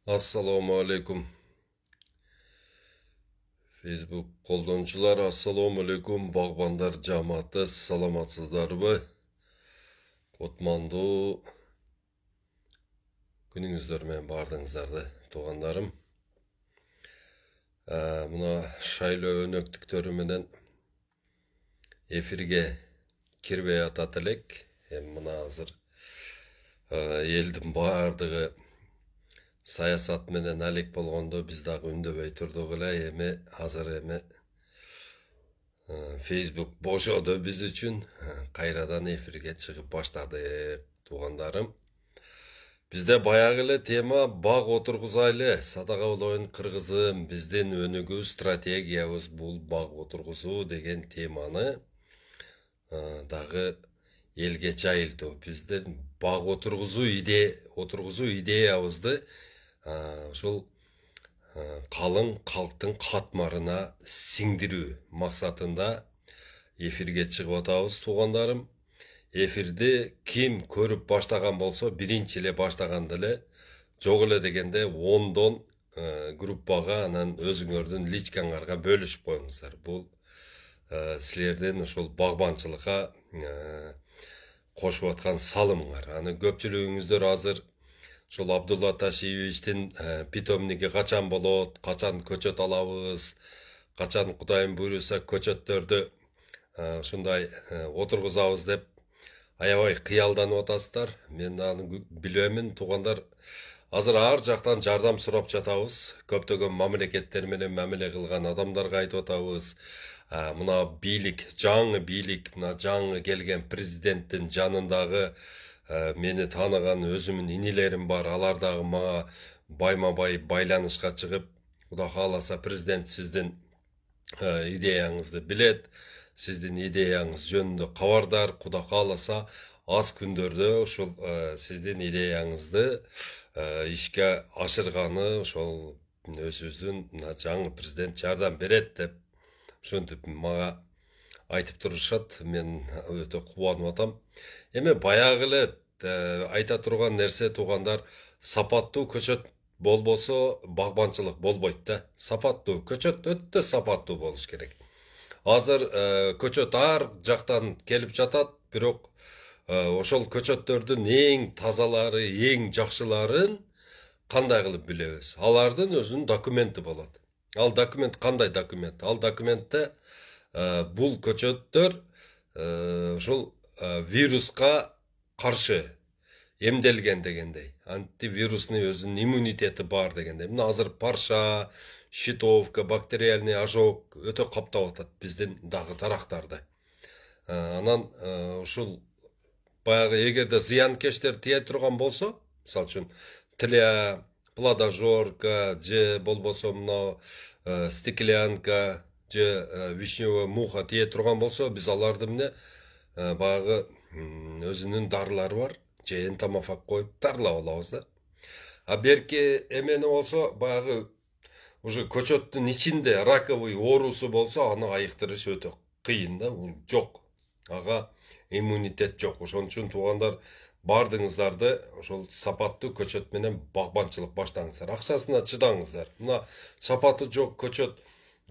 Assalomu alaykum. Facebook қолданушылар, assalomu alaykum. Бағбандар жамааты, саламатсыздарбы? Отманду күнүңүздөрмен бардыңыздарды, туғандарым. Мына шайлоо өнөктүктөрү менен эфирге кирбей атат элек. Мына азыр элдин бардыгы саясат менен алек болгондо биз дагы үндөбөй турдук эле. Эми азыр Facebook бошоду биз үчүн. Кайрадан эфирге чыгып баштадык, туугандарым. Бизде баягы эле тема баг отургузайлы, садага улойн кыргызым, биздин өнүгүү стратегиябыз бул баг отургузуу деген теманы дагы элге жайылтуу. Биздин баг отургузуу идеябызды ушул калың калктын катмарына сиңдирүү максатында эфирге чыгып атабыз, туугандарым. Эфирди ким көрүп баштаган болсо, биринчи эле баштаганда эле жок эле дегенде 10дон группага, анан өзүңөрдүн личкаңарга бөлүшүп коюңуздар. Бул силердин ушул багбанчылыкка кошуп аткан салымыңар. Аны көпчүлүгүңүздөр азыр ушул Абдулла Ташиевичтин питомниги качан болот, качан көчөт алабыз, качан Кудайым буйруса көчөттөрдү ушундай отургузабыз деп аябай кыялданып атасыздар. Мен аны билемин, туугандар. Азыр ар жактан жардам сурап жатабыз. Көптөгөн мамлекеттер менен мамиле кылган адамдарга айтып атабыз. Мына бийлик, жаңы бийлик, мына жаңы келген президенттин жанындагы мени тааныган өзүмдүн инилерим бар. Алар дагы мага байма-бай байланышка чыгып, Кудай кааласа президент сиздин идеяңызды билет, сиздин идеяңыз жөнүндө кабардар. Кудай кааласа аз күндөрдө ушул сиздин идеяңызды ишке ашырганы ошол өзүбүздүн жаңы президент жардам берет деп ошентип мага айтып турушат. Мен өтө кубанып атам. Эми баягы эле айта турган нерсе, туугандар, сапаттуу көчөт болбосо багбанчылык болбойт да. Сапаттуу көчөт өтө сапаттуу болуш керек. Азыр көчөт ар жактан келип жатат, бирок ошол көчөттөрдүн эң тазалары, эң жакшыларын кандай кылып билебиз? Алардын өзүнүн документи болот. Ал документ кандай документ? Ал документте бул көчөттөр ушул вируска каршы эмделген дегендей, антивирусный өзүнүн иммунитети бар дегендей. Мына азыр парша, щитовка, бактериальный ожог өтө каптап атат биздин дагы дарактарды. Анан ушул баягы эгерде зыянкештер тие турган болсо, мисалы үчүн тля, плодожорка же болбосо мына стеклянка же вишневая муха тие турган болсо, биз аларды эмне баягы өзүнүн дарылары бар, же энтомофаг коюп дарылап алабыз да. Берки эмени болсо, баягы уже көчөттүн ичинде раковый оорусу болсо, аны айыктырыш өтө кыйын да. Бул жок. Ага иммунитет жок. Ошон үчүн туугандар, бардыңыздарды ошол сапаттуу көчөт менен багбанчылык баштаңыздар. Акчасына чыдаңыздар. Мына сапаты жок көчөт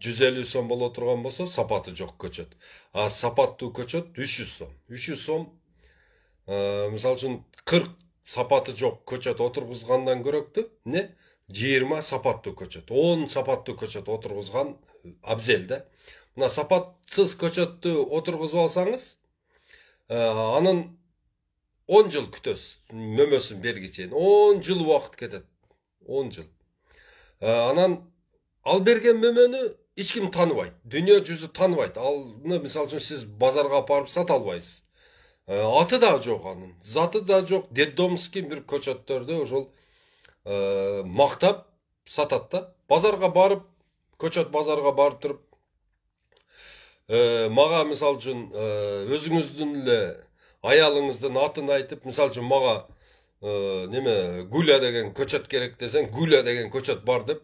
150 сом боло турган болсо, сапаты жок көчөт. Сапаттуу көчөт 300 сом. 300 сом, мисалы үчүн 40 сапаты жок көчөт отургузгандан көрөктү, 20 сапаттуу көчөт, 10 сапаттуу көчөт отургузган абзел да. Мына сапатсыз көчөттү отургузуп алсаңыз, анын 10 жыл күтөсүз, мөмөсүн берги чейин. 10 жыл убакыт кетет. 10 жыл. Анан ал берген мөмөнү эч ким тааныбайт. Дүйнө жүзү тааныбайт. Алны мисалы үчүн сиз базарга апарып сата албайсыз. Аты да жок анын, заты да жок. Детдомский бир көчөттөрдү ошол мактап сатат да. Базарга барып, көчөт базарга барып туруп, мага мисалы үчүн өзүңүздүн эле аялыңыздын атын айтып, мисалы үчүн мага Гуля деген көчөт керек десең, Гуля деген көчөт бар деп,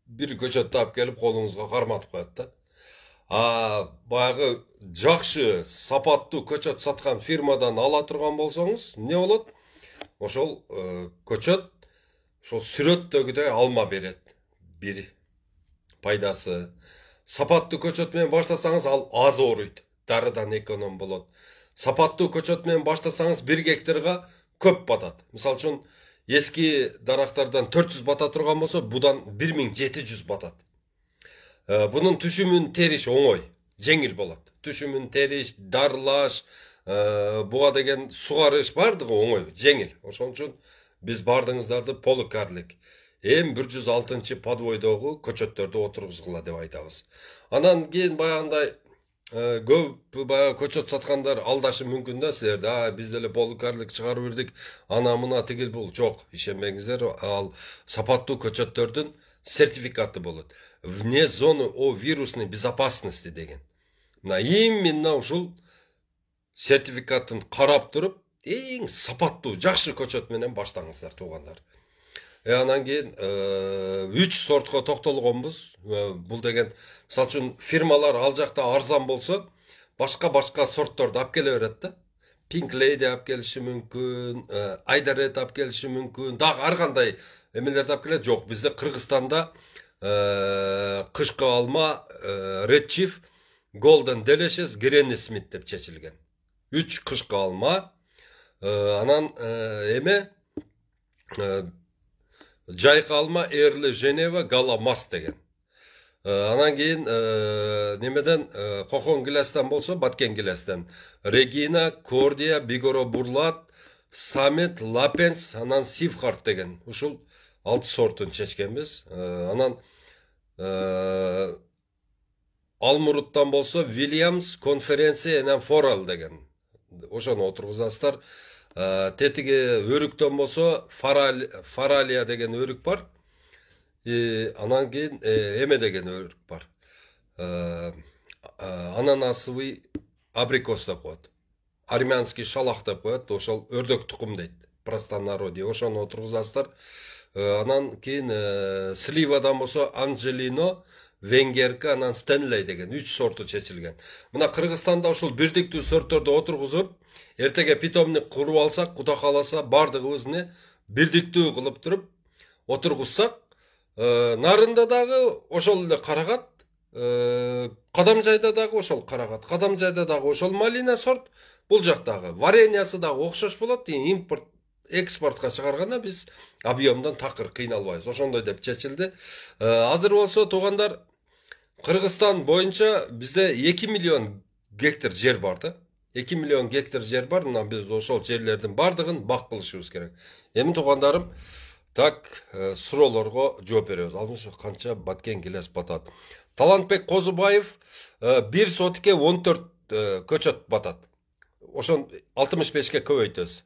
бир көчөттү алып келип колуңузга карматып коет да. Баягы жакшы сапаттуу көчөт саткан фирмадан ала турган болсоңуз, эмне болот? Ошол көчөт ошол сүрөттөгүдөй алма берет. Бир пайдасы. Сапаттуу көчөт менен баштасаңыз, ал аз ооруйт. Дарыдан эконом болот. Сапаттуу көчөт менен баштасаңыз, 1 гектарга көп батат. Мисалы үчүн, эски дарактардан 400 бата турган болсо, будан 1700 батат. Bunun түшүмүн териш оңой, жеңил болот. Түшүмүн териш, дарылаш, буга деген сугарыш бардыгы оңой, жеңил. Ошон үчүн биз бардыңыздарды полукарлик эм 106 подвойдогу көчөттөрдү отургузгула деп айтабыз. Анан кийин баягындай көп баягы көчөт саткандар алдашы мүмкүн да силерди. Биз деле полукарлик чыгарып бирдик, ана мына тигил бул. Жок, ишенбеңиздер, ал сапаттуу көчөттөрдүн сертификаты болот. Вне зоны о вирусной безопасности деген. Именно ушул сертификатын карап туруп, эң сапаттуу, жакшы көчөт менен баштаңыздар, туугандар. Анан кийин 3 сортко токтолгонбуз. Бул деген, мисалы үчүн, фирмалар ал жакта арзан болсо, башка сортторду алып келе берет да. Pink Lady алып келиши мүмкүн, Айдарет алып келиши мүмкүн, дагы ар кандай эмелерди алып келет. Жок, бизде Кыргызстанда кышкы алма, Red Chief, Golden Delicious, Granny Smith деп чечилген. 3 кышкы алма, анан жайкы алма, Early Geneva, Gala Mas деген. Анан кийин немеден кокон гиластан болсо, баткен гиластан Regina, Cordia, Bigoro Бурлат, Summit, Lapens, анан Sivhart деген. Ушул 6 сортун чечкенбиз. Анан Алмуруттан болсо Williams, Конференция, анан Foral деген. Ошону отургузасыздар. Тетиги өрүктөн болсо Фаралия деген өрүк бар. Анан кийин эме деген өрүк бар. Ананасовый абрикос деп коет. Армянский шалах деп коет. Ошол өрдөк тукум дейт. Простонародье. Ошону отургузасыздар. Анан кийин сливадан болсо Анжелино, Венгерка, анан Стенлей деген 3 сорту чечилген. Мына Кыргызстанда ушул бирдиктүү сортторду отургузуп, эртеге питомник куруп алсак, Куда кааласа, бардыгыбызны бирдиктүү кылып туруп отургузсак, нарында дагы ошол эле карагат, Кадамжайда дагы ошол карагат, Кадамжайда дагы ошол малина сорт, бул жактагы вареньясы дагы окшош болот. Импорт экспортка чыгарганда биз объемдон такыр кыйналбайбыз. Ошондой деп чечилди. Азыр болсо, туугандар, Кыргызстан боюнча бизде 2 миллион гектар жер бар да. 2 миллион гектар жер бар. Мына биз ошол жерлердин бардыгын бак кылышыбыз керек. Эми туугандарым, так суроолорго жооп беребиз. Алыңыз канча баткен гилес батат. Талантбек Козубаев 1 сотикке 14 көчөт батат. Ошон 65ке көбөйтөбүз.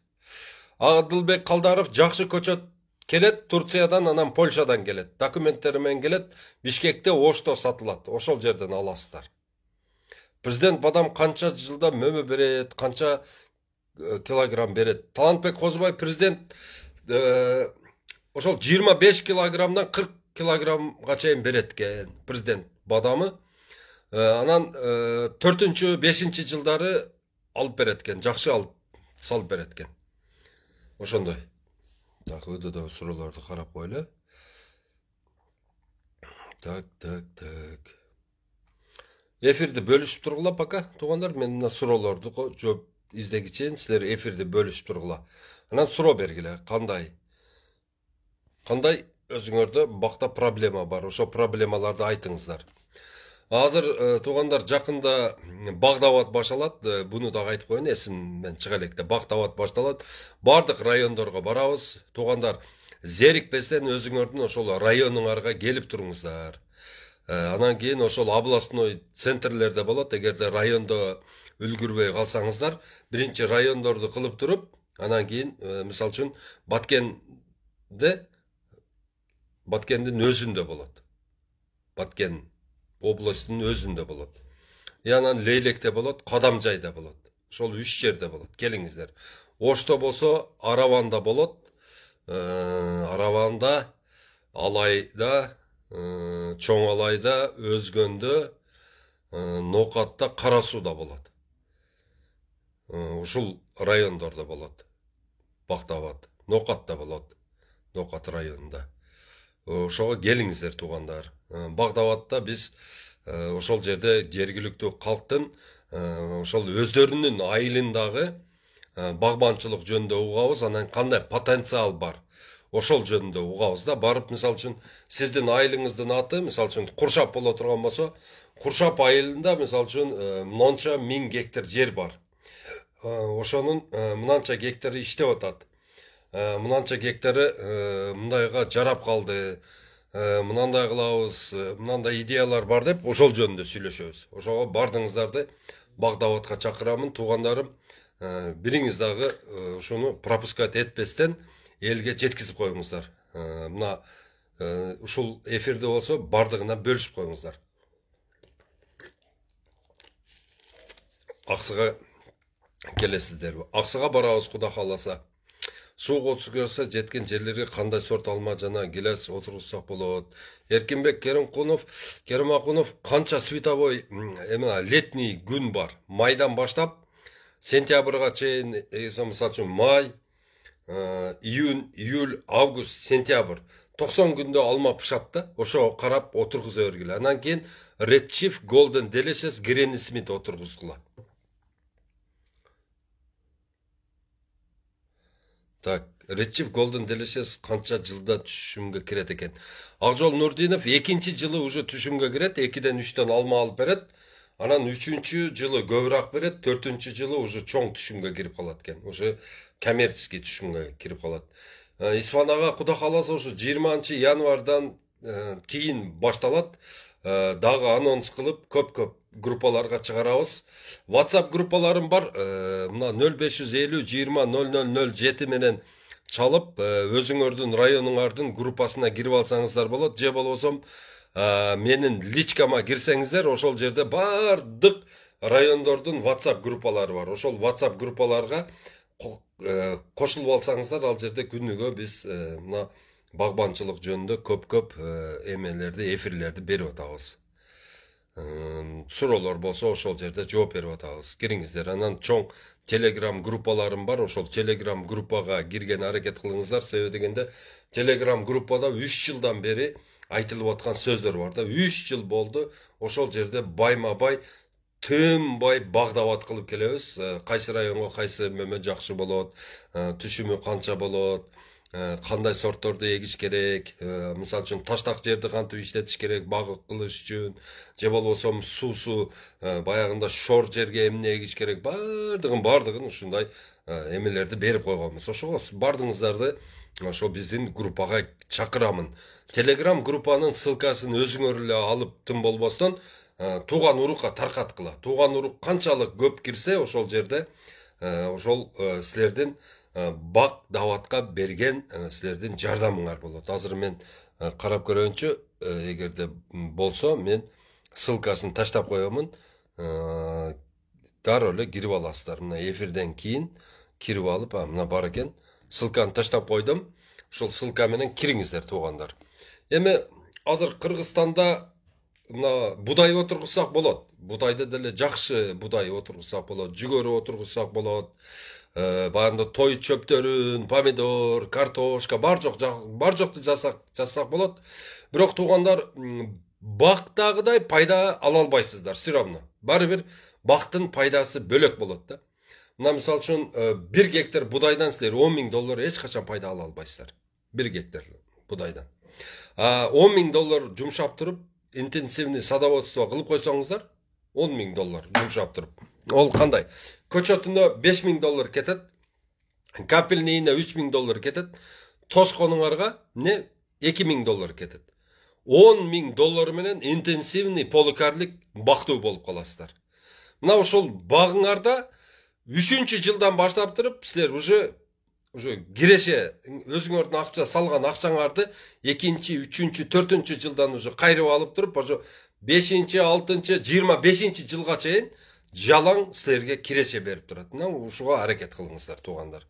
Адылбек Калдаров жакшы көчөт келет Турциядан, анан Польшадан келет. Документтери менен келет, Бишкекте Ошто сатылат. Ошол жерден аласыздар. Президент бадам канча жылда мөмө берет, канча килограмм берет. Талантбек Козубаев президент ошол 25 килограммдан 40 килограммга чейин берет экен президент бадамы. Анан 4-5 жылдары алып берет экен, жакшы алып салып берет экен. Ошондой. Так, өйдө суроолорду карап коелу. Так. Эфирди бөлүшүп тургула пока, туугандар. Мен мына суроолорду жооп издегичен силер эфирди бөлүшүп тургула. Анан суроо бергиле. Кандай өзүңөрдө бакта проблема бар. Ошо проблемаларды айтыңыздар. Азыр туугандар, жакында Багдават башталат. Буну дагы айтып коеюн, эсимден чыга электе. Багдават башталат. Бардык райондорго барабыз. Туугандар, зерикпестен өзүңөрдүн ошол районуңарга келип туруңуздар. Анан кийин ошол областной центрлерде болот. Эгерде райондо үлгүрбөй калсаңыздар, биринчи райондорду кылып туруп, анан кийин мисалы үчүн Баткендин өзүндө болот. Баткен областынын өзүндө болот. Анан Лейлекте болот, Кадамжайда болот. Ошол 3 жерде болот. Келиңиздер. Ошто болсо Араванда болот. Араванда, Алайда, Чоң Алайда, Өзгөндө, Нокатта, Кара Сууда болот. Ушул райондордо болот. Бактабат, Нокатта болот. Ноқат районунда. Ошого келиңиздер туугандар. Багдабадта биз ошол жерде жергиликтүү калктын ошол өздөрүнүн айылындагы багбанчылык жөнүндө угабыз, анан кандай потенциал бар ошол жөнүндө угабыз да. Барып, мисалы үчүн, сиздин айылыңыздын аты, мисалы үчүн, Куршап боло турган болсо, Куршап айылында, мисалы үчүн, мынанча 1000 гектар жер бар. Ошонун мынанча гектары иштеп атат. Мынанча гектары мындайга жарап калды. Мынандай кылабыз, мынандай идеялар бар деп, ошол жөнүндө сүйлөшөбүз. Ошого бардыңыздарды Багдабадка чакырамын, туугандарым. Бириңиз дагы ушуну пропускать этпестен элге жеткизип коюңуздар. Мына ушул эфирде болсо бардыгына бөлүшүп коюңуздар. Аксыга келесиздерби? Аксыга барабыз, Кудай кааласа. Суу кочкурса жеткен жерлерге кандай сорт алма жана гилес отургузсак болот. Эркинбек Керимакунов канча световой летний күн бар? Майдан баштап сентябрга чейин, мисалы үчүн, май, июнь, июль, август, сентябрь 90 күндө алма пышат да. Ошого карап отургуза бергиле. Анан кийин Red Chief, Golden Delicious, Granny Smith отургузгула. Так, Red Chief, Golden Delicious канча жылда түшүмгө кирет экен? Акжол Нурдинов 2-нчи жылы уже түшүмгө кирет, 2-ден 3төн алма алып берет. Анан 3-чү жылы көбүрөөк берет, 4-чү жылы уже чоң түшүмгө кирип калат экен. Уже коммерческий түшүмгө кирип калат. Исфан ага, Кудай кааласа, ушу 20 январдан кийин башталат. Дагы анонс кылып, көп группаларга чыгарабыз. WhatsApp группаларым бар. Мына 0550 20 0007 менен чалып, өзүңөрдүн районуңардын группасына кирип алсаңыздар болот. Же болбосо менин личкама кирсеңиздер, ошол жерде бардык райондордун WhatsApp группалары бар. Ошол WhatsApp группаларга кошулуп алсаңыздар, ал жерде күнүгө биз мына багбанчылык жөнүндө көп эмелерди, эфирлерди берип атабыз. Суроолор болсо ошол жерде жооп берип атабыз. Кириңиздер. Анан чоң Telegram группаларым бар. Ошол Telegram группага кирген аракет кылыңыздар. Себеби дегенде Telegram группада 3 жылдан бери айтылып аткан сөздөр бар да. 3 жыл болду. Ошол жерде байма-бай тынбай Багдабад кылып келебиз. Кайсы районго кайсы мөмө жакшы болот, түшүмү канча болот, кандай сортторду эгиш керек, мисалы үчүн таштак жерди кантип иштетиш керек багык кылыш үчүн, же болбосо суусу баягында шор жерге эмне эгиш керек, бардыгын ушундай эмелерди берип койгонбуз. Ошого бардыңыздарды ошо биздин группага чакырамын. Telegram группанын ссылкасын өзүңөр эле алып тым болбостон тууган урукка таркаткыла. Тууган урук канчалык көп кирсе, ошол жерде ошол силердин Багдабадка берген силердин жардамыңар болот. Азыр мен карап көрөйүнчү, эгерде болсо мен ссылкасын таштап коёмун. Дароо эле кирип аласыздар. Мына эфирден кийин кирип алып, мына бар экен. Ссылканы таштап койдум. Ошол ссылка менен кириңиздер, туугандар. Эми азыр Кыргызстанда мына будай отургузсак болот. Будайды деле жакшы будай отургузсак болот, жүгөрү отургузсак болот. Баягында той чөптөрүн, помидор, картошка, бар жокту жасак болот. Бирок туугандар, бактагыдай пайда ала албайсыздар, все равно. Баары бир бактын пайдасы бөлөк болот да. Мына мисалы үчүн 1 гектар будайдан силер $10,000 эч качан пайда ала албайсыздар. 1 гектар будайдан. $10,000 жумшап туруп, интенсивный садоводство кылып койсоңуздар, $10,000 жумшап туруп. Ол кандай? Көчөтүнө $5,000 кетет, капельныйына $3,000 кетет, тосконуңарга не $2,000 кетет. $10,000 менен интенсивный полукарлик бактуу болуп каласыздар. Мына ошол багыңарда 3-чү жылдан баштап туруп, силер уже киреше өзүңөрдүн акча салган акчаңарды 2-чү, 3-чү, 4-чү жылдан уже кайрып алып туруп, ошо 5-чи, 6-чы, 25-чи жылга чейин жалаң силерге киреше берип турат. Мына ушуга аракет кылыңыздар, туугандар.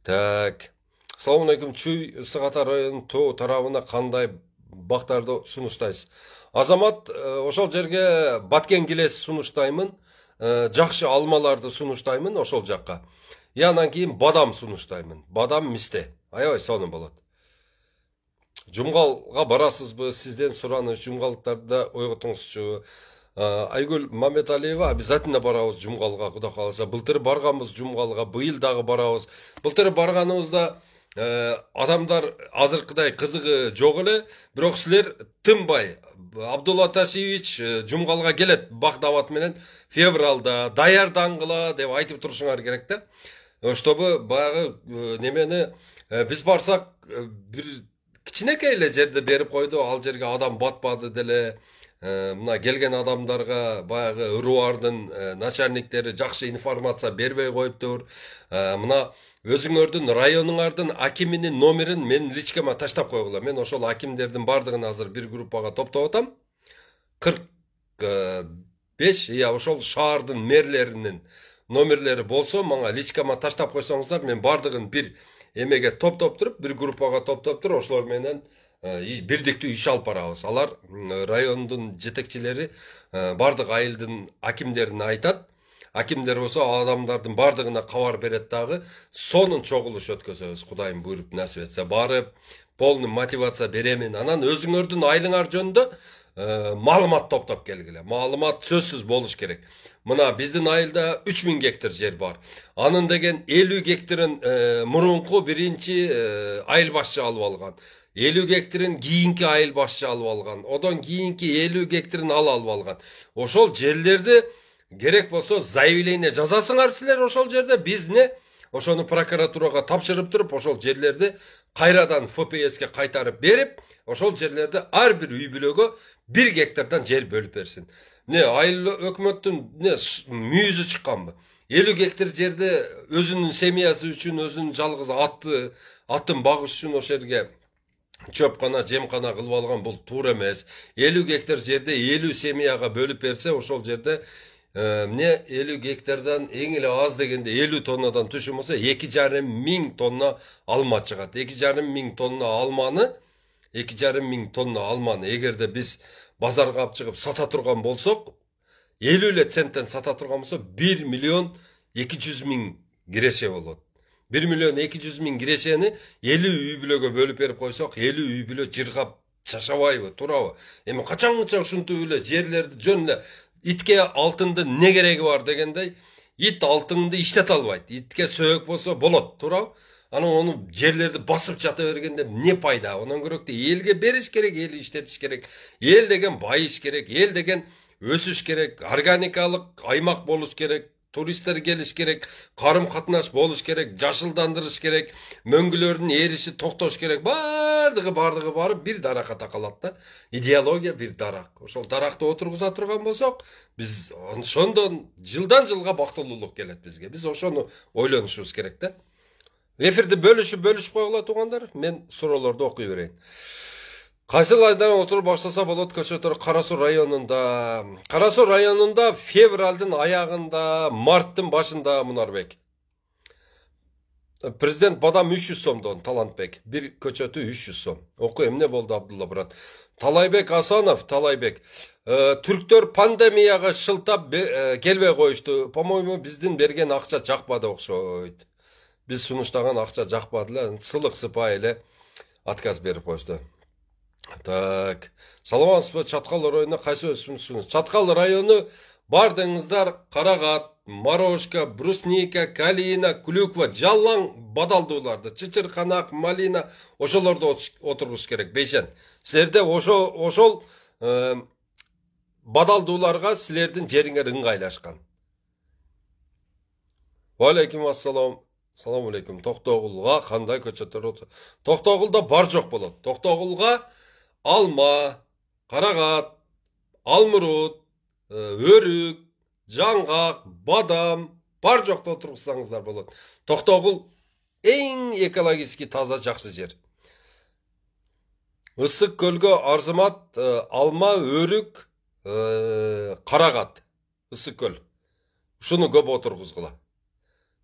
Так. Салам алейкум. Чуй Сыгата районунун тоо тарабына кандай бактарды сунуштайсыз? Азамат, ошол жерге баткен гилес сунуштаймын, жакшы алмаларды сунуштаймын ошол жакка. И анан кийин бадам сунуштаймын. Бадам мисте. Аябай сонун болот. Жумгалга барасызбы? Сизден сураныш, жумгалыктарда ойготуңузчу. Айгүл Мамедалиева, обязательно барабыз жумгалга, Кудай кааласа. Былтыр барганбыз жумгалга, быйыл дагы барабыз. Былтыр барганыбызда адамдар азыркыдай кызыгы жок эле, бирок силер тынбай. Абдулла Ташевич жумгалга келет бак-дават менен февралда даярдангыла деп айтып турушуңар керек да. Чтобы баягы немени биз барсак бир кичинекей эле жерди берип койду, ал жерге адам батпады деле. Мына келген адамдарга баягы ырубардын начальниктери жакшы информация бербей коюптур. Мына өзүңөрдүн районуңардын акиминин номерин мен личкама таштап койгула. Мен ошол акимдердин бардыгын азыр бир группага топтоп атам. 45, ошол шаардын мэрлеринин номерлери болсо, мага личкама таштап койсоңуздар, мен бардыгын бир эмеге топтоп туруп, бир группага топтоп туруп, ошолор менен бирдиктүү иш алып барабыз. Алар райондун жетекчилери бардык айылдын акимдерине айтат. Акимдер болсо адамдардын бардыгына кабар берет дагы. Сонун чогулуш өткөзөбүз. Кудайым буйруп насип этсе, барып полный мотивация беремин. Анан өзүңөрдүн айылыңар жөнүндө маалымат топтоп келгиле. Маалымат сөзсүз болуш керек. Мына биздин айылда 3000 гектар жер бар. Анын деген 50 гектарын мурунку биринчи айыл башчы алып алган. 50 гектарын кийинки айыл башчы алып алган. Одон кийинки 50 гектарын алып алган. Ошол жерлерди керек болсо заявление жазасыңар силер ошол жерде, бизне ошону прокуратурага тапшырып туруп, ошол жерлерди кайрадан ФПСке кайтарып берип, ошол жерлерди ар бир үй бүлөгө 1 гектардан жер бөлүп берсин. Айыл өкмөттүн мүйүзү чыкканбы? 50 гектар жерде өзүнүн семьясы үчүн, өзүнүн жалгыз атын багыш үчүн ошол жерге чөпкана, жемкана кылып алган, бул туура эмес. 50 гектар жерде 50 семьяга бөлүп берсе, ошол жерде 50 гектардан эң эле аз дегенде 50 тоннадан түшүм болсо 2,5 миң тонна алма чыгат. 2,5 миң тонна алманы, 2,5 миң тонна алманы эгерде биз базарга алып чыгып сата турган болсок, 50 центтен сата турган болсо 1 миллион 200 миң киреше болот. 1 миллион 200 миң кирешени 50 үй бүлөгө бөлүп берип койсок, 50 үй бүлө жыргап жашабайбы, турабы? Эми качанча ушунтип эле жерлерди жөн эле итке алтындын не кереги бар дегендей, ит алтынды иштете албайт. Итке сөөк болсо болот, турабы? Анан ону жерлерди басып жата бергенде не пайда? Онон көрөктү элге бериш керек, эл иштетиш керек. Эл деген байыш керек, эл деген өсүш керек, органикалык аймак болуш керек, туристтер келиш керек, карым катнаш болуш керек, жашылдандырыш керек, мөңгүлөрдүн эриши токтош керек. Бардыгы барып бир даракка такалат да. Идеология бир дарак. Ошол даракты отургуза турган болсок, биз ошондон жылдан жылга бактылуулук келет бизге. Биз ошону ойлонушубуз керек да. Эфирди бөлүшүп койгула туугандар. Мен суроолорду окуй берейин. Кайсыл айдан отуруп баштаса болот көчөтөр Кара-Суу районунда? Кара-Суу районунда февралдын аягында, марттын башында Мунарбек. Президент бадам 300 сомдон, Талантбек. Бир көчөтү 300 сом. Оку эмне болду Абдулла брат? Талайбек Асанов, Талайбек. Түрктөр пандемияга шылтап келбей коюшту. По-моему, биздин берген акча жакпады окшойт. Биз сунуштаган акча жакпады эле, сылык сыпай эле отказ берип коюшту. Так, саламатсызбы? Чаткал районуна кайсы өсүмсүңүз? Чаткал району бардыңыздар карагат, морошка, брусника, калина, клюква, жаллаң бадалдууларды, чычырканак, малина, ошолорду отургуш керек, бейшен. Силерде ошол бадалдууларга силердин жериңер ыңгайлашкан. Валейкум ассалам. Салам алейкум. Токтогулга кандай көчөтөр отур? Токтогулда бар жок болот. Токтогулга алма, карагат, алмурут, өрүк, жаңгак, бадам бар жокто отургузсаңыздар болот. Токтогул эң экологически таза жакшы жер. Ысык көлгө Арзымат, алма, өрүк, карагат, ысык көл. Ушуну көп отургузгула.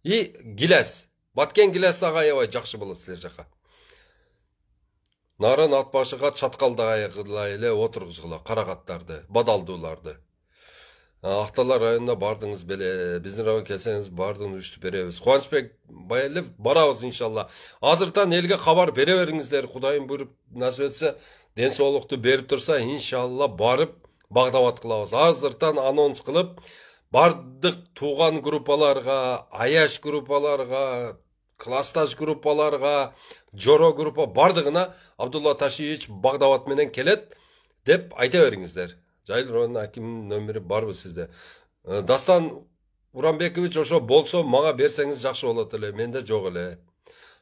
И гилес. Баткен гилес ага аябай жакшы болот силер жака. Нарын Атбашыга Чаткалда эле отургузгула карагаттарды, бадалдууларды. Ақтала районуна бардыңыз беле, биздин районго келсеңиз баардыгын уюштуп беребиз. Кубанычбек Байелев барабыз иншалла. Азыртан элге кабар бере бериңиздер. Кудайым буйруп насип этсе, ден соолукту берип турса, иншалла барып багдабат кылабыз. Азыртан анонс кылып, бардык тууган группаларга, аяш группаларга, классташ группаларга, жоро группа бардыгына Абдулла Ташиевич багдабат менен келет деп айта бериңиздер. Жайыл районунун акиминин нөмүрү барбы сизде? Дастан Урамбекович ошо болсо мага берсеңиз жакшы болот эле, менде жок эле.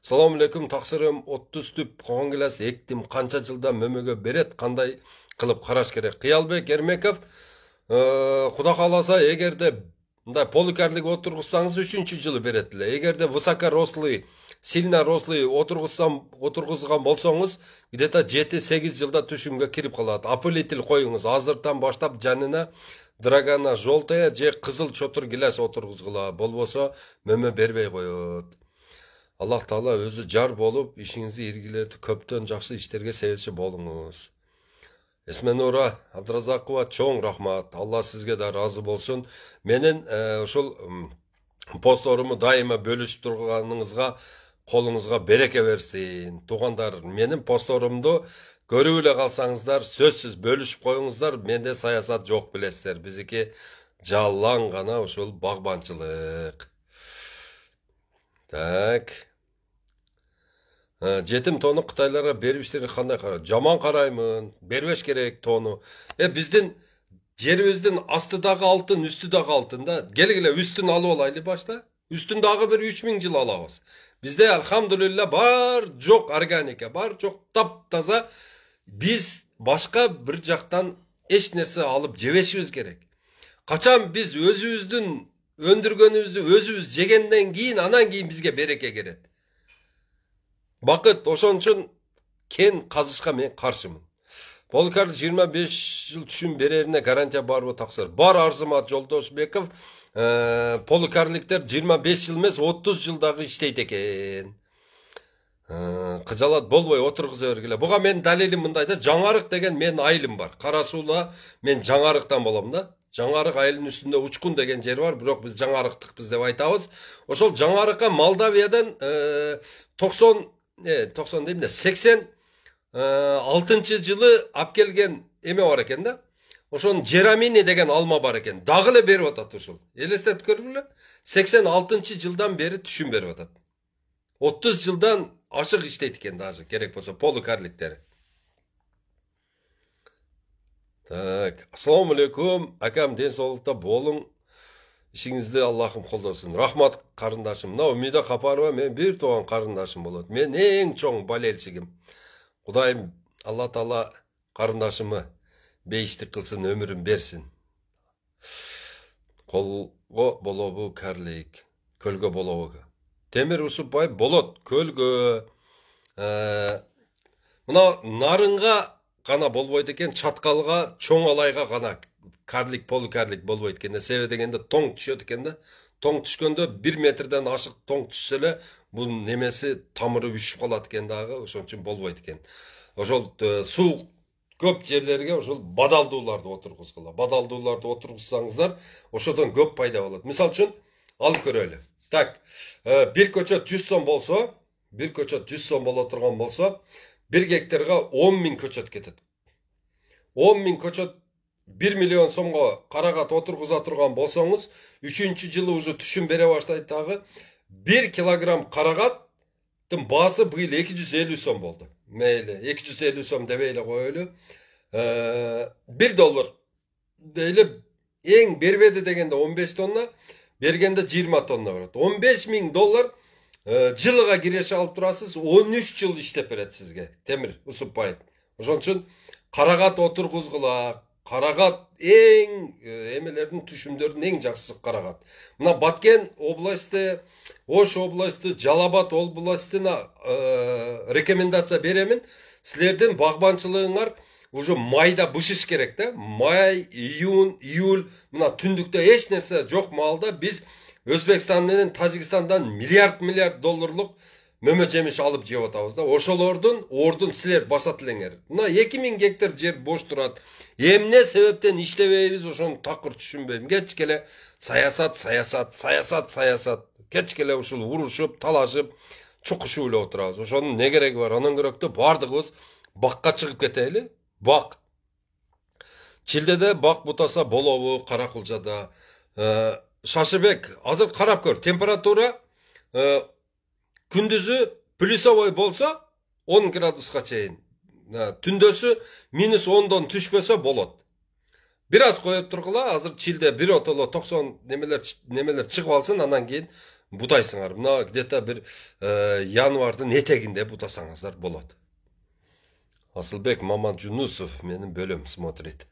Салам алейкум, таксырым 30 түп когон гилес эктим, канча жылда мөмөгө берет, кандай кылып караш керек? Кыялбек Эрмеков, Куда кааласа, эгерде мындай поликарлик отургузсаңыз 3-чү жылы берет эле. Эгерде высокорослый, сильно рослый отургузган болсоңуз, где-то 7-8 жылда түшүмгө кирип калат. Опылитель коюңуз, азыртан баштап жанына драгана желтая же кызыл чотур гилес отургузгула, болбосо мөмө бербей коет. Аллах Таала өзү жар болуп, ишиңизди ийгилетип көптөн жакшы иштерге себепчи болуңуз. Эсменура Абдыразакова чоң рахмат. Алла сизге да разы болсун. Менин ушул постторуму дайыма бөлүшүп турганыңызга колуңузга береке берсин. Туугандар, менин постторумду көрүп эле калсаңыздар, сөзсүз бөлүшүп коюңуздар. Менде саясат жок билесиздер. Биздики жалаң гана ушул багбанчылык. Так. Жетим тоону Кытайларга бериштерин кандай карайт? Жаман караймын. Бербеш керек тоону. Биздин жерибиздин астыдагы алтын, үстүдагы алтын да. Келгиле үстүн алып алайлы башта. Үстүн дагы бир 3000 жыл алабыз. Бизде алхамдулилла бар жок органика, бар жок таптаза. Биз башка бир жактан эч нерсе алып жебешибиз керек. Качан биз өзүбүздүн өндүргөнүбүздү өзүбүз жегенден кийин, анан кийин бизге береке келет. Бакыт, ошон үчүн кен казышка мен каршымын. Поликар 25 жыл түшүм берерине гарантия барбы таксыр? Бар Арзымат Жолдошбеков, поликарликтер 25 жыл эмес 30 жылдагы иштейт экен. Кыжалат болбой отургуза бергиле. Буга мен далилим мындай да, Жаңарык деген мен айылым бар. Кара Суула мен Жаңарыктан болом да. Жаңарык айылынын үстүндө Учкун деген жер бар, бирок биз Жаңарыктыкпыз деп айтабыз. Ошол Жаңарыкка Молдавиядан 90 дейм да, 86 жылы алып келген эме бар экен да. Ошон Жерамини деген алма бар экен. Дагы эле берип атат ушул. Элестетип көрдүңүзбү? 86 жылдан бери түшүм берип атат. 30 жылдан ашык иштейт экен даже, керек болсо полукарликтери. Так, ассаламу алейкум. Акам ден соолукта болуң. Ишиңизди Аллахым колдосун. Рахмат карындашым. Мына Умида Капарова мен бир тууган карындашым болот. Мен эң чоң болельщигим. Кудайым Алла Таала карындашымы бейиштик кылсын, өмүрүн берсин. Колго болобу карлик, көлгө болобу. Темир Усупбай болот, көлгө. Мына нарынга гана болбойт экен, чаткалга, чоң алайга гана карлик, полукарлик болбойт экен. Себеби дегенде тоң түшөт экен да. Тоң түшкөндө 1 метрден ашык тоң түшсө эле бунун немеси тамыры үшүп калат экен дагы, ошон үчүн болбойт экен. Ошол суу көп жерлерге ошол бадалдууларды отургузгула. Бадалдууларды отургузсаңыздар, ошодон көп пайда болот. Мисал үчүн алып көрөлү. Так, бир көчөт 100 сом болсо, бир көчөт 100 сом боло турган болсо, 1 гектарга 10 000 көчөт кетет. 10 000 көчөт 1 миллион сомго карагат отургуза турган болсоңуз, 3-чү жылы уже түшүм бере баштайт дагы. 1 килограмм карагаттын баасы быйыл 250 сом болду. Мейли, 250 сом дебейле коелу. $1 дейле, эң бербеди дегенде 15 тонна, бергенде 20 тонна берет. $15,000 жылыга киреше алып турасыз, 13 жыл иштеп берет сизге. Темир Усупбаев. Ошон үчүн карагат отургузгула. Карагат эң эмелердин түшүмдөрдүн эң жакшысы карагат. Мына Баткен областы, Ош областы, Жалал-Абад областына рекомендация беремин. Силердин багбанчылыгыңар уже майда бышыш керек да. Май, июнь, июль, мына түндүктө эч нерсе жок маалда биз Өзбекстан менен Тажикстандан миллиард долларлык мөмө жемиш алып жеп атабыз да. Ошолордун ордун силер басат элеңер. Мына 2000 гектар жер бош турат. Эмне себептен иштебейбиз, ошону такыр түшүнбөйм. Кечкеле саясат. Кечкеле ушул урушуп, талашып, чукушуп эле отурабыз. Ошонун не кереги бар? Андан көрөктө бардыгыбыз бакка чыгып кетели. Бак. Чилдеде бак бутаса болобу, Каракулжада. Шашыбек, азыр карап көр. Температура күндүзү плюсовой болса 10 градуска чейин. Түндөсү минус 10дон түшпөсө болот. Бир аз коюп тургула, азыр Чилде бир отоло 90 немелер чыгып алсын, андан кийин бутайсыңар. Мына где-то бир январдын этегинде бутасаңыздар болот. Асылбек Мамаджунусов менин бөлөм смотрит.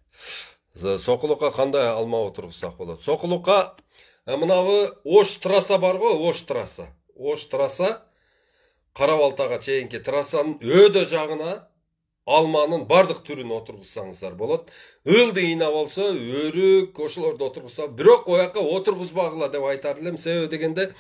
Сокулукка кандай алма отургусак болот? Сокулукка мынабы Ош трасса бар го, Ош трасса Карабалтага чейинки трассанын өдө жагына алманын бардык түрүн отургузсаңыздар болот. Ылды ийна болсо, өрүк, ошолорду отургузса, бирок оякка отургузбагыла деп айтар элем. Себеби дегенде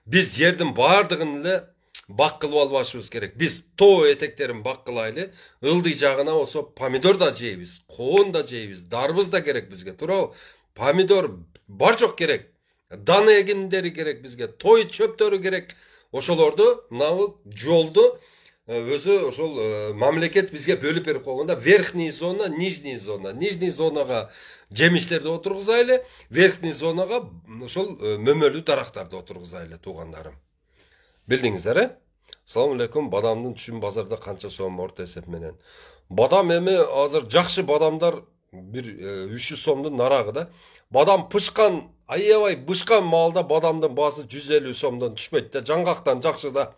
биз жердин бардыгын эле бак кылып албашыбыз керек. Биз тоо этектерин бак кылайлы. Ылдый жагына болсо помидор да жейбиз, коон да жейбиз, дарбыз да керек бизге. Туурабы? Помидор бар жок керек. Даны эгимдери керек бизге, той чөптөрү керек. Ошолорду мынабы жолду өзү ошол мамлекет бизге бөлүп берип койгондо, верхний зона, нижний зона. Нижний зонага жемиштерди отургузайлы, верхний зонага ошол мөмөлүү дарактарды отургузайлы, туугандарым. Билдиңиздер, Салам алейкум. Бадамдын түшүм базарда канча сом орто эсеп менен? Бадам эми азыр жакшы бадамдар бир 300 сомдун нарагы да. Бадам пышкан, аябай бышкан маалда бадамдын баасы 150 сомдон түшпөйт да. Жаңгактан жакшы да.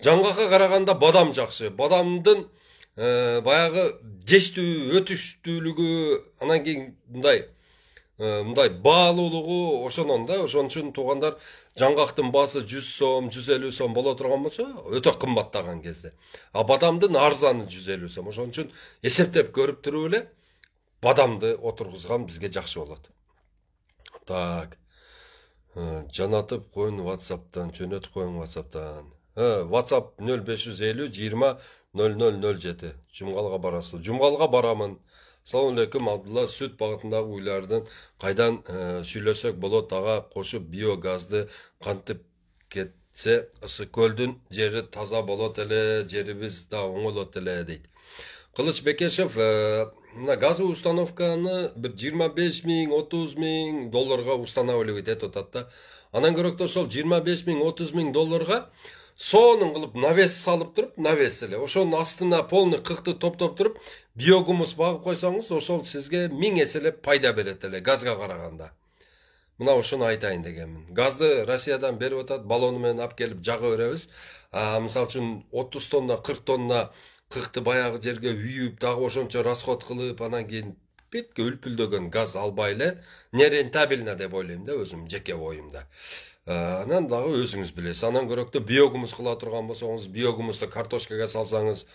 Жаңгакка караганда бадам жакшы. Бадамдын баягы жештүү, өтүштүүлүгү, анан кийин мындай баалуулугу ошонон да. Ошон үчүн туугандар, жаңгактын баасы 100 сом, 150 сом боло турган болсо, өтө кымбаттаган кезде. А бадамдын арзаны 150 сом. Ошон үчүн эсептеп көрүп туруп эле бадамды отургузган бизге жакшы болот. Так. Жанатып коюн WhatsApp'тан, жөнөтүп коюн WhatsApp'тан. WhatsApp 0550 20 0007. Жумгалга барасыз. Жумгалга барамын. Салам алейкум, Абдулла, сүт багытындагы уйлардын кайдан сүйлөсөк болот, ага кошуп биогазды кантип кетсе, ысы көлдүн жери таза болот эле, жерибиз да оңолот эле дейт. Кылыч Бекешев, мына газовый установканы бир 25 000, 30 000 долларга устанавливать этип атат да. Анан көрөктө ошол 25 000, 30 000 долларга соонун кылып навес салып туруп, навес эле ошонун астына полный кыкты топтоп туруп, биогумус багып койсоңуз, ошол сизге 1000 эселеп пайда берет эле газга караганда. Мына ошону айтайын дегенмин. Газды Россиядан берип атат, баллону менен алып келип жага беребиз. Мисалы үчүн 30 тонна, 40 тонна кыкты баягы жерге үйүп, дагы ошончо расход кылып, анан кийин бетке үлпүлдөгөн газ албай эле нерентабельно деп ойлойм да, өзүм жеке оюмда. Анан дагы өзүңүз билесиз. Анан көрөктө биогумус кыла турган болсоңуз, биогумусту картошкага салсаңыз,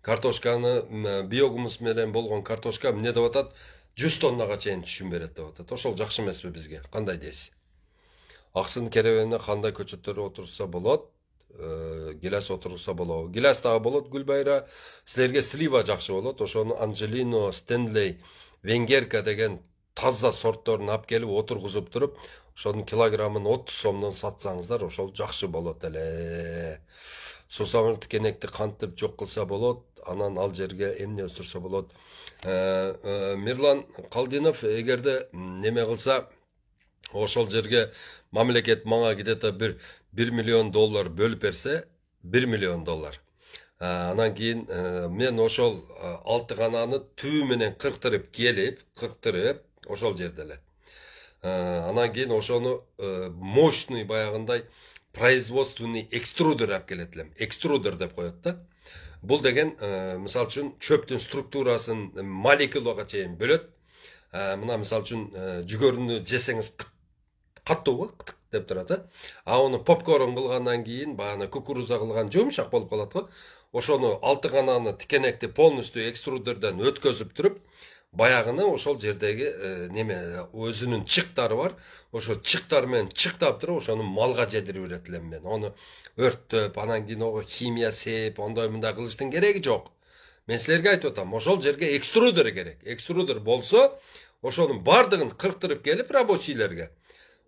картошканы биогумус менен болгон картошка эмне деп атат? 100 тоннага чейин түшүм берет деп атат. Ошол жакшы эмеспи бизге? Кандай дейсиз? Аксын керебенине кандай көчөттөр отурса болот? Гилас отурса болобу? Гилас дагы болот, Гүлбайра. Силерге слива жакшы болот. Ошону Анджелино, Стенлей, Венгерка деген таза сортторун алып келип отургузуп туруп, ошонун килограммын 30 сомдон сатсаңыздар, ошол жакшы болот эле. Сусамыр тикенекти кантип жок кылса болот, анан ал жерге эмне өстүрсө болот? Мирлан Калдинов, эгерде неме кылса, ошол жерге мамлекет мага где-то бир 1 миллион доллар бөлүп берсе, 1 миллион доллар. Анан кийин мен ошол алтыгананы түбү менен кырктырып, ошол жерде эле. Анан кийин ошону мощный баягындай производственный экструдер алып келет элем. Экструдер деп коет да. Бул деген, мисалы үчүн, чөптүн структурасын молекулага чейин бөлөт. Мына мисалы үчүн жүгөрүнү жесеңиз каттуу деп турат. Аны попкорн кылгандан кийин, баягы кукуруза кылган жумшак болуп калат го. Ошону алтыгананы тикенекти полностью экструдерден өткөзүп туруп, баягыны ошол жердеги неме өзүнүн чыктары бар. Ошол чыктар менен чыктап туруп ошону малга жедирип берет элем мен. Ону өрттөп, анан кийин ого химия сеп, ондай мындай кылыштын кереги жок. Мен силерге айтып атам, ошол жерге экструдер керек. Экструдер болсо, ошонун бардыгын кырктырып келип рабочийлерге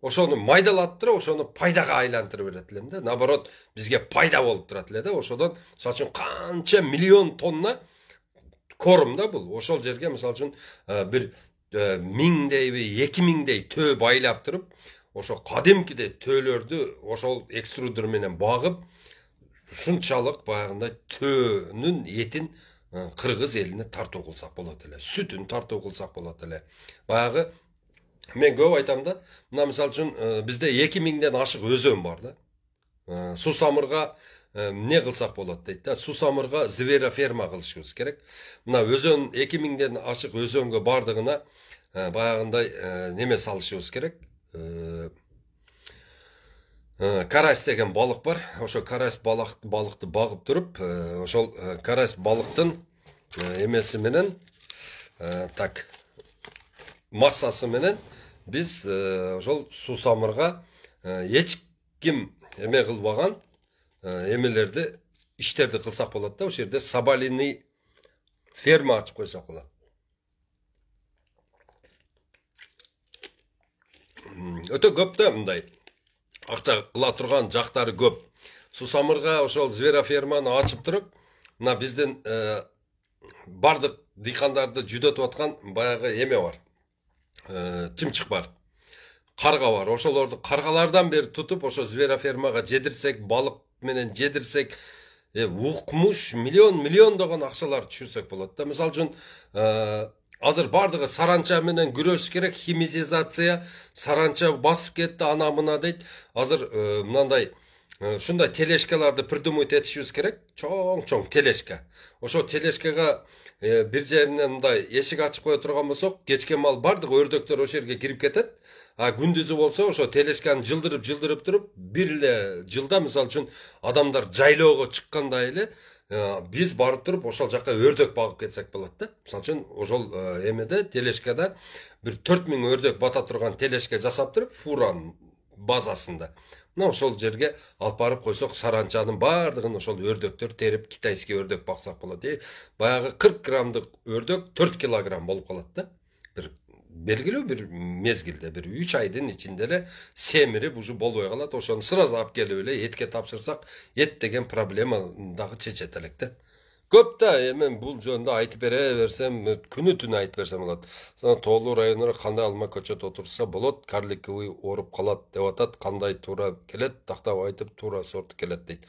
ошону майдалаттырып, ошону пайдага айлантырып берет элем да. Наоборот, бизге пайда болуп турат эле да. Ошодон мисалы үчүн канча миллион тонна корум да бул. Ошол жерге мисалы үчүн бир 1000дейби, 2000дей төө байлап туруп, ошо кадимкидей төөлөрдү ошол экструдер менен багып, ушунчалык баягындай төөнүн этин кыргыз элине тартуу кылсак болот эле. Сүтүн тартуу кылсак болот эле. Баягы мен көп айтам да, мына мисалы үчүн бизде 2000ден ашык өзөн бар да. Сусамырга не кылсак болот дейт да. Сусамырга звероферма кылышыбыз керек. Мына өзөн 2000ден ашык өзөнгө бардыгына баягындай неме салышыбыз керек. Карась деген балык бар. Ошо карась балыкты багып туруп, ошол карась балыктын эмеси менен так массасы менен биз ошол сусамырга эч ким эме кылбаган эмелерди иштерди кылсак болот да. Ошол жерде соболиный ферма ачып койсок болот. Өтө көп да мындай акча кыла турган жактары көп. Сусамырга ошол звероферманы ачып туруп, мына биздин бардык дыйкандарды жүдөтүп аткан баягы эме бар. Чымчык бар. Карга бар. Ошолорду каргалардан бери тутуп, ошо зверофермага жедирсек, балык менен жедирсек, укмуш миллиондогон акчалар түшүрсөк болот да. Мисалы үчүн азыр бардыгы саранча менен күрөшүш керек, химизация, саранча басып кетти, ана мына дейт. Азыр мындай ушундай телешкаларды придумать этишибиз керек. Чоң телешка. Ошо телешкага бир жеринен мындай эшик ачып кое турган болсок, кечке мал бардык өрдөктөр ошол жерге кирип кетет. А күндүзү болсо ошо телешканы жылдырып туруп, бир эле жылда мисалы үчүн адамдар жайлоого чыккандай эле биз барып туруп ошол жака өрдөк багып кетсек болот да. Мисалы үчүн ошол эмеде телешкада бир 4000 өрдөк бата турган телешка жасап туруп, фуранын базасында. Мына ошол жерге алып барып койсок, саранчанын бардыгын ошол өрдөктөр терип, китайский өрдөк баксак болот. Баягы 40 граммдык өрдөк 4 килограмм болуп калат да. Бир белгилүү бир мезгилде, бир 3 айдын ичинде эле семирип уже болбой калат. Ошону сразу алып келип эле этке тапшырсак, эт деген проблема дагы чечет элек да. Көп да, мен бул жөнүндө айтып бере берсем, күнү түнү айтып берсем болот. Тоолуу районуна кандай алма көчөт отурса болот, карликовый ооруп калат деп атат, кандай туура келет, тактап айтып туура сорту келет дейт.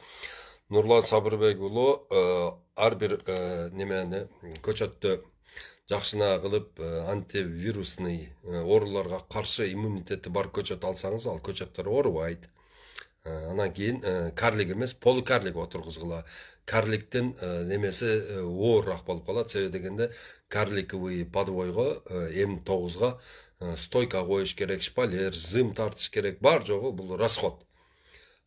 Нурлан Сабырбек уулу ар бир немени көчөттү жакшына кылып антивирусный ооруларга каршы иммунитети бар көчөт алсаңыз, ал көчөттөр оорубайт. Анан кийин карлик эмес, поликарлик отургузгула. Карликтин немеси оорураак болуп калат. Себеби дегенде карликовый подвойго М9га стойка коюш керек, шпалер, зым тартыш керек, бар жогу бул расход.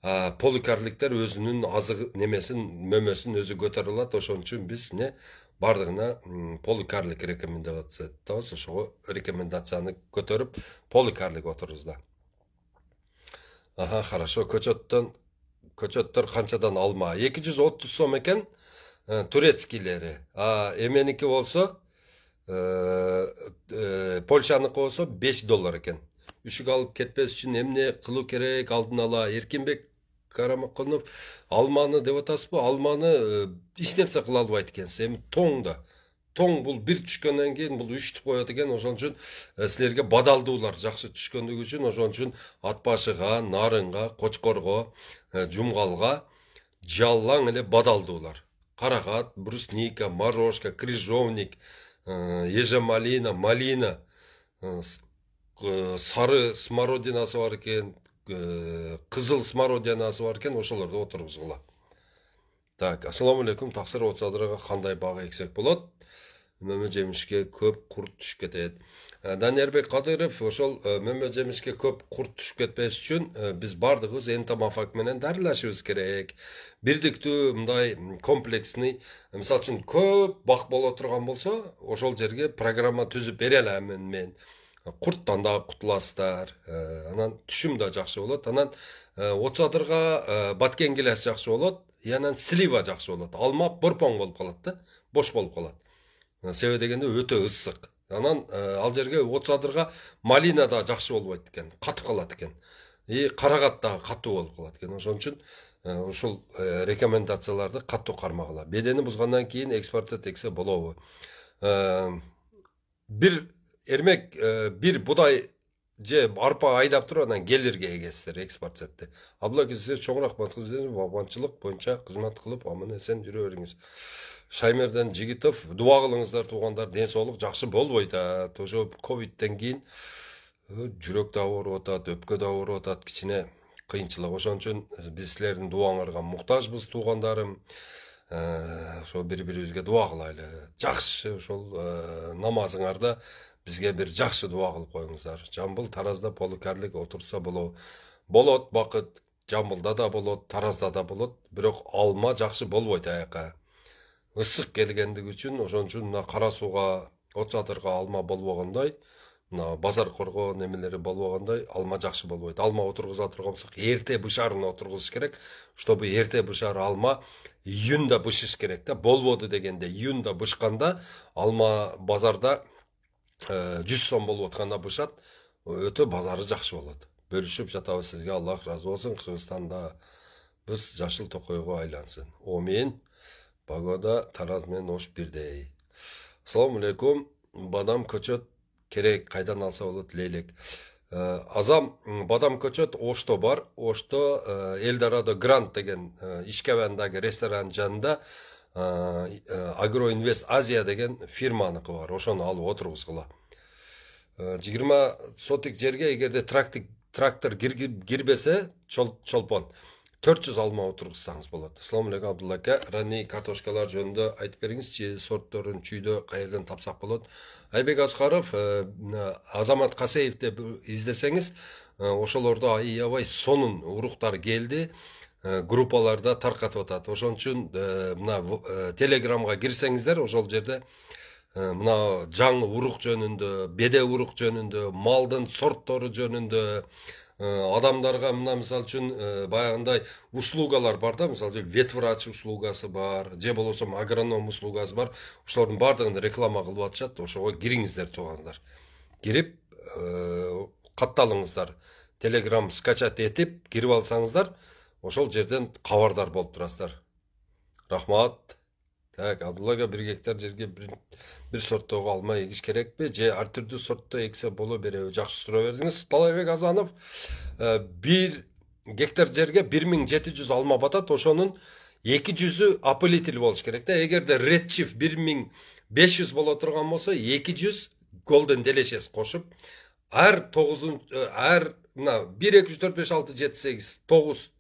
Поликарликтер өзүнүн азык немесин, мөмөсүн өзү көтөрө алат. Ошон үчүн биз бардыгына поликарлик рекомендация этебиз. Ошого рекомендацияны көтөрүп поликарлик отурузда. Хорошо. Көчөттөр канчадан алма? 230 сом экен турецкийлери. Эменики болсо, Польшаныкы болсо $5 экен. Үшүк алып кетпес үчүн эмне кылуу керек? Алдын ала Эркинбек Карамаконов алманы деп атасызбы? Алманы эч нерсе кыла албайт экенсиз. Эми тоң да. Тоң бул бир түшкөндөн кийин бул үчтү коет экен. Ошон үчүн силерге бадалдуулар жакшы түшкөндүгү үчүн, ошон үчүн ат башыга, нарынга, кочкорго, жумгалга жаллаң эле бадалдуулар. Карагат, брусника, морожка, крыжовник, ежемалина, малина, сары смородинасы бар экен, кызыл смородинасы бар экен, ошолорду отургузгула. Так, ассаламу алейкум, таксыр отсадырга кандай бага эксек болот? мөмө жемишке көп курт түшүп кетет. Даниярбек Кадыров ошол мөмө жемишке көп курт түшүп кетпеш үчүн биз бардыгыбыз энтомофаг менен дарылашыбыз керек. Бирдиктүү мындай комплексный, мисалы үчүн көп бак боло турган болсо, ошол жерге программа түзүп бере аламын мен. Курттан да кутуласыздар, анан түшүм да жакшы болот, анан отсадырга баткен гилес жакшы болот, анан слива жакшы болот. Алма борпоң болуп калат да, бош болуп калат. Себеби дегенде өтө ысык. Анан ал жерге отсадырга малина да жакшы болбойт экен, катып калат экен. Карагат да катуу болуп калат экен. Ошон үчүн ушул рекомендацияларды катуу кармагыла. Бедени бузгандан кийин экспортко тексе болобу? Бир эрмек, бир будай же арпа айдап туруп анан келирге эгесиздер экспорт сетти. Абдулла сиз чоң рахмат кылдыңыз, багбанчылык боюнча кызмат кылып аман эсен жүрө бериңиз. Шаймерден Жигитов, дуа кылыңыздар туугандар, ден соолук жакшы болбойт. Ошо ковидтен кийин жүрөк да ооруп атат, өпкө да ооруп атат, кичине кыйынчылык. Ошон үчүн биз силердин дубаңарга муктажбыз туугандарым. Ошо бири-бирибизге дуа кылайлы. Жакшы ошол намазыңарда бизге бир жакшы дуа кылып коюңуздар. Жамбыл, Таразда полукарлик отурса болот бакыт. Жамбылда да болот, Таразда да болот, бирок алма жакшы болбойт аяка. Ысык келгендиги үчүн, ошон үчүн мына кара сууга, отсадырга алма болбогондой, мына базар коргоо немелери болбогондой, алма жакшы болбойт. Алма отургуза турган болсок, эрте бышарын отургузуш керек, чтобы эрте бышар алма июнда бышыш керек да. Болбоду дегенде июнда бышканда алма базарда 100 сом болуп атканда бышат, өтө базары жакшы болот. Бөлүшүп жатабыз сизге, Аллах разы болсун. Кыргызстанда биз жашыл токойго айлансын. Омин. Погода Тараз менен Ош бирдей. Ассаламу алейкум. Бадам көчөт керек, кайдан алса болот Лейлек? Азам бадам көчөт Ошто бар. Ошто Элдорадо Гранд деген Ишкебандагы ресторан жанында Агроинвест Азия деген фирманыкы бар. Ошону алып отургузгула. 20 сотик жерге эгерде трактор кирбесе, чолпон 400 алма отургузсаңыз болот. Ассаламу алейкум Абдулла ака. Ранний картошкалар жөнүндө айтып бериңизчи, сортторун чүйдө кайерден тапсак болот? Айбек Аскаров, Азамат Касеевди издесеңиз, ошолордо аябай сонун уруктар келди. Группаларда таркатып атат. Ошон үчүн мына телеграмга кирсеңиздер, ошол жерде мына жаңы урук жөнүндө, беде урук жөнүндө, малдын сорттору жөнүндө, адамдарга мына мисалы үчүн баягындай услугалар бар да, мисалы ветврач услугасы бар, же болбосо агроном услугасы бар. Ошолордун баардыгын реклама кылып атышат. Ошого кириңиздер туугандар. Кирип катталыңыздар. Телеграм скачать этип кирип алсаңыздар, ошол жерден кабардар болуп турасыздар. Рахмат. Так, Абдуллага 1 гектар жерге бир сорттогу алма эгиш керекпи? Же ар түрдүү сортто эксе боло береби? Жакшы суроо бердиңиз. Талайбек Азанов, 1 гектар жерге 1700 алма батат, ошонун 200-ü апылитель болуш керек да. Эгерде редчиф 1500 боло турган болсо, 200 голден делешес кошуп, ар 1 2 3 4 5 6 7 8 9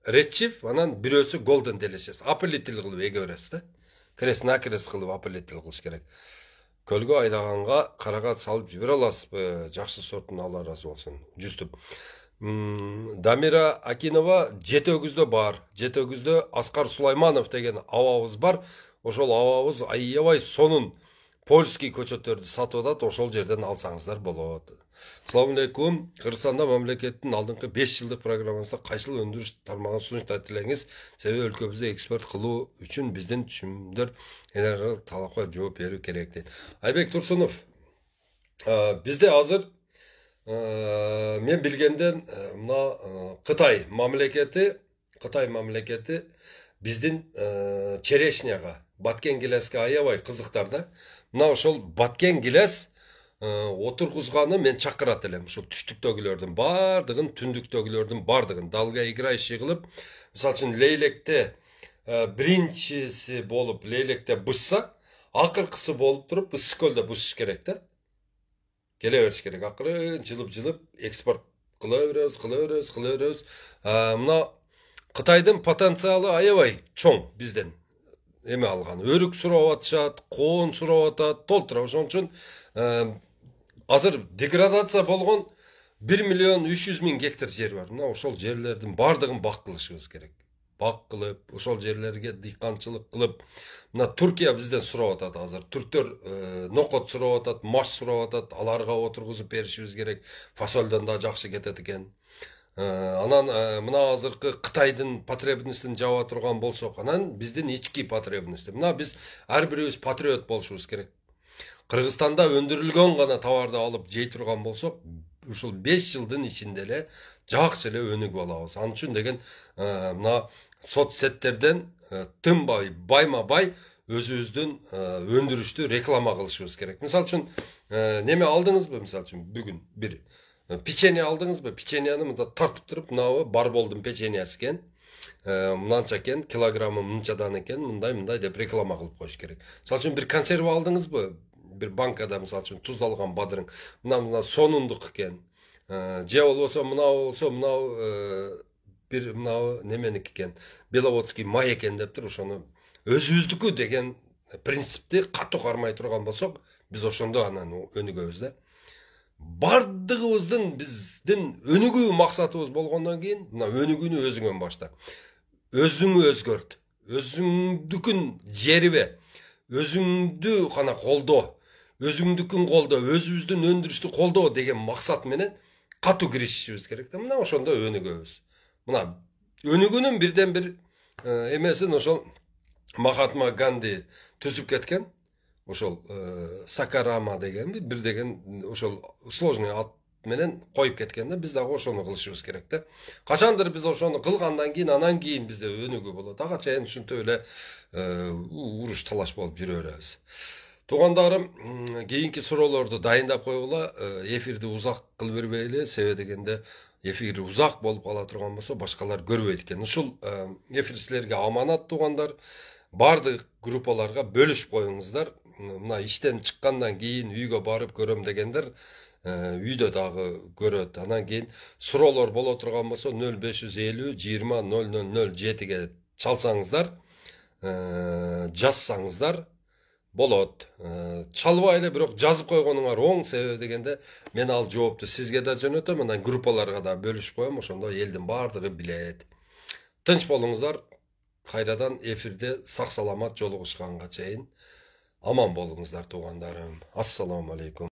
редчиф, анан бирөөсү голден делешес. Апылитель кылып эге бересиз да. Крест-накрест кылып апылитель кылыш керек. Көлгө айдаганга карагат салып жибере аласызбы? Жакшы сортун, Алла разы болсун. Жүстүп. Дамира Акинова, Жетөгүздө бар. Жетөгүздө Аскар Сулайманов деген абабыз бар. Ошол абабыз аябай сонун польский көчөттөрдү сатып атат. Ошол жерден алсаңыздар болот. Ассаламу алейкум. Кыргызстанда мамлекеттин алдыңкы 5 жылдык программасында кайсыл өндүрүш тармагын сунуштайт элеңиз? Себеби өлкөбүздө экспорт кылуу үчүн биздин түшүмдөр энергиялык талапка жооп берүү керек дейт. Айбек Турсунов, бизде азыр мен билгенден мына Кытай мамлекети биздин черешняга, баткен гилеске аябай кызыктар да. Мына ошол баткен гилес отургузганы мен чакырат элем. Ушул түштүктөгүлөрдүн бардыгын, түндүктөгүлөрдүн бардыгын далга играющий кылып, мисалы үчүн лейлekte биринчиси болуп лейлekte бышса, акыркысы болуп туруп ысык көлдө бышыш керек да. Келе бериш керек. Акырын жылып экспорт кыла беребиз. Мына Кытайдын потенциалы аябай чоң бизден. эме алган. Өрүк сурап атышат, коон сурап атат, толтура. Ошон үчүн азыр деградация болгон 1.300.000 гектар жер бар. Мына ошол жерлердин бардыгын бак кылышыбыз керек. Бак кылып, ошол жерлерге дыйканчылык кылып, мына Түркия бизден сурап атат азыр. Түрктөр нокот сурап атат, маш сурап атат, аларга отургузуп беришибиз керек. Фасолдон да жакшы кетет экен. Анан мына азыркы Кытайдын потребностун жаба турган болсок, анан биздин ички потребность. Мына биз ар бирибиз патриот болушубуз керек. Кыргызстанда өндүрүлгөн гана товарды алып жей турган болсок, ушул 5 жылдын ичинде эле жакшы эле өнүгүп алабыз. Ал үчүн деген мына соцсеттерден тынбай, байма-бай өзүбүздүн өндүрүштү реклама кылышыбыз керек. Мисалы үчүн неме алдыңызбы? Мисалы үчүн бүгүн бир печенье алдыңызбы? Печеньяны мында тартып туруп, мынабы Барболдун печеньясы экен. Мынанча экен, килограммы мынчадан экен, мындай деп реклама кылып коюш керек. Мисалы үчүн бир консерва алдыңызбы? Бир банкада мисалы үчүн туздалган бадырың. Мына сонундук экен. Же болбосо мынау бир мынау неменики экен. Беловодский май экен дептир, ошону өзүбүздүкү деген принципти катуу кармай турган болсок, биз ошондо анан өнүгөбүз да. Бардыгыбыздын биздин өнүгүү максатыбыз болгондон кийин, мына өнүгүүнү өзүңөн башта. Өзүңү өзгөрт. Өзүңдүкүн жерибе. Өзүңдү гана колдоо. Өзүңдүкүн колдоо, өзүбүздүн өндүрүштү колдоо деген максат менен катуу киришишибиз керек да. Мына ошондо өнүгөбүз. Мына өнүгүүнүн бирден бир эмесин ошол Махатма Ганди түзүп кеткен. Ошол Сакарама деген бир деген ошол сложный ат менен коюп кеткен да. Биз дагы ошону кылышыбыз керек да. Качандыр биз ошону кылгандан кийин, анан кийин бизде өнүгүү болот. Ага чейин ушинтип эле уруш талаш болуп жүрө беребиз. Туугандарым, кийинки суроолорду дайындап койгула, эфирди узак кылып бербейли, себеби дегенде эфир узак болуп кала турган болсо башкалар көрбөйт экен. Ушул эфир силерге аманат, туугандар. Бардык группаларга бөлүшүп коюңуздар. Мына иштен чыккандан кийин үйгө барып көрөм дегендер үйдө дагы көрөт. Анан кийин суроолор боло турган болсо 0550 20 007ге чалсаңыздар, жазсаңыздар болот. Чалбай эле бирок жазып койгонуңар оң, себеби дегенде мен ал жоопту сизге да жөнөтөм, анан группаларга да бөлүшүп коем, ошондо элдин бардыгы билет. Тынч болуңуздар. Кайрадан эфирде сак саламат жолугушканга чейин аман болуңуздар, туугандарым. Ассаламу алейкум.